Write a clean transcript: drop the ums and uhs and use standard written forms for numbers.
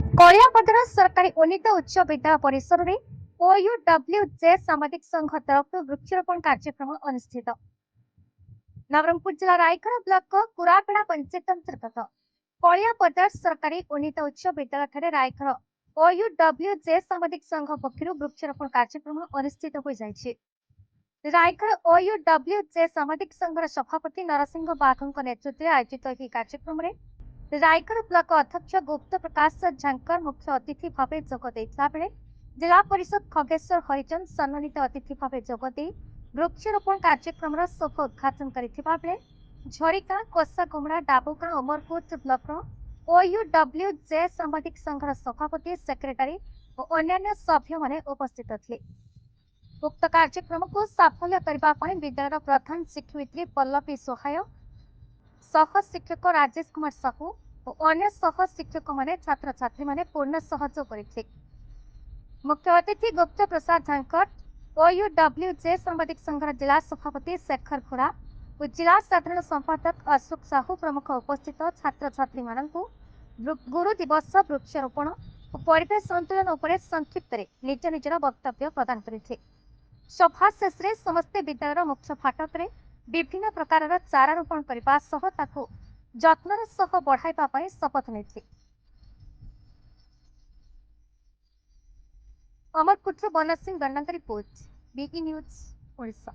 କଳିଆପଦର ସରକାରୀ ଉନ୍ନୀତ ଉଚ୍ଚ ବିଦ୍ୟାଳୟ ପରିସରରେ OUWJ ସାମାଜିକ ସଂଘ ତରଫରୁ ବୃକ୍ଷରୋପଣ କାର୍ଯ୍ୟକ୍ରମ ଅନୁଷ୍ଠିତ। ନବରଙ୍ଗପୁର ଜିଲ୍ଲା ରାୟଗଡ଼ା ବ୍ଲକ କୁରାପେଡ଼ା ପଞ୍ଚାୟତ ଅନ୍ତର୍ଗତ କଳିଆପଦର ସରକାରୀ ଉନ୍ନୀତ ଉଚ୍ଚ ବିଦ୍ୟାଳୟଠାରେ ରାୟଗଡ଼ା OUWJ ସାମାଜିକ ସଂଘ ପକ୍ଷରୁ ବୃକ୍ଷରୋପଣ କାର୍ଯ୍ୟକ୍ରମ ଅନୁଷ୍ଠିତ ହୋଇଯାଇଛି। ରାୟଗଡ଼ା OUWJ ସାମାଜିକ ସଂଘର ସଭାପତି ନରସିଂହ ବାଘଙ୍କ ନେତୃତ୍ୱରେ ଆୟୋଜିତ ଏହି କାର୍ଯ୍ୟକ୍ରମରେ ରାୟଗଡ଼ା ବ୍ଲକ ଅଧ୍ୟକ୍ଷ ଗୁପ୍ତ ପ୍ରକାଶ ଝାଙ୍କର ମୁଖ୍ୟ ଅତିଥି ଭାବେ ଯୋଗ ଦେଇଥିବା ବେଳେ ଜିଲ୍ଲା ପରିଷଦ ଖଗେଶ୍ୱର ହରିଜନ ସମ୍ମାନିତ ଅତିଥି ଭାବେ ଯୋଗ ଦେଇ ବୃକ୍ଷରୋପଣ କାର୍ଯ୍ୟକ୍ରମର ଶୁଭ ଉଦ୍ଘାଟନ କରିଥିବା ବେଳେ ଝରିଗାଁ, କୋଷାଗୁମଡ଼ା, ଡାବୁଗାଁ, ଅମରପୁର ବ୍ଲକର OUWJ ସାମାଜିକ ସଂଘର ସଭାପତି, ସେକ୍ରେଟାରୀ ଓ ଅନ୍ୟାନ୍ୟ ସଭ୍ୟମାନେ ଉପସ୍ଥିତ ଥିଲେ। ଉକ୍ତ କାର୍ଯ୍ୟକ୍ରମକୁ ସାଫଲ୍ୟ କରିବା ପାଇଁ ବିଦ୍ୟାଳୟର ପ୍ରଧାନ ଶିକ୍ଷୟିତ୍ରୀ ପଲ୍ଲବୀ ସହାୟ, ସହ ଶିକ୍ଷକ ରାଜେଶ କୁମାର ସାହୁ ଓ ଅନ୍ୟ ସହ ଶିକ୍ଷକମାନେ ଛାତ୍ରଛାତ୍ରୀମାନେ ପୂର୍ଣ୍ଣ ସହଯୋଗ କରିଥିଲେ। ମୁଖ୍ୟ ଅତିଥି ଗୁପ୍ତ ପ୍ରସାଦ ଝାଙ୍କର, OUWJ ସାମ୍ବାଦିକ ସଂଘର ଜିଲ୍ଲା ସଭାପତି ଶେଖର ଖୋଡ଼ା ଓ ଜିଲ୍ଲା ସାଧାରଣ ସମ୍ପାଦକ ଅଶୋକ ସାହୁ ପ୍ରମୁଖ ଉପସ୍ଥିତ ଛାତ୍ରଛାତ୍ରୀମାନଙ୍କୁ ଗୁରୁ ଦିବସ, ବୃକ୍ଷରୋପଣ ଓ ପରିବେଶ ସନ୍ତୁଳନ ଉପରେ ସଂକ୍ଷିପ୍ତରେ ନିଜ ନିଜର ବକ୍ତବ୍ୟ ପ୍ରଦାନ କରିଥିଲେ। ସଭା ଶେଷରେ ସମସ୍ତେ ବିଦ୍ୟାଳୟର ମୁଖ୍ୟ ଫାଟକରେ ବିଭିନ୍ନ ପ୍ରକାରର ଚାରା ରୋପଣ କରିବା ସହ ତାକୁ ଯତ୍ନର ସହ ବଢ଼ାଇବା ପାଇଁ ଶପଥ ନେଇଥିଲେ। ଅମରପୁରରୁ Bansingh ଗଣ୍ଡାଙ୍କ report, BE news, Odisha.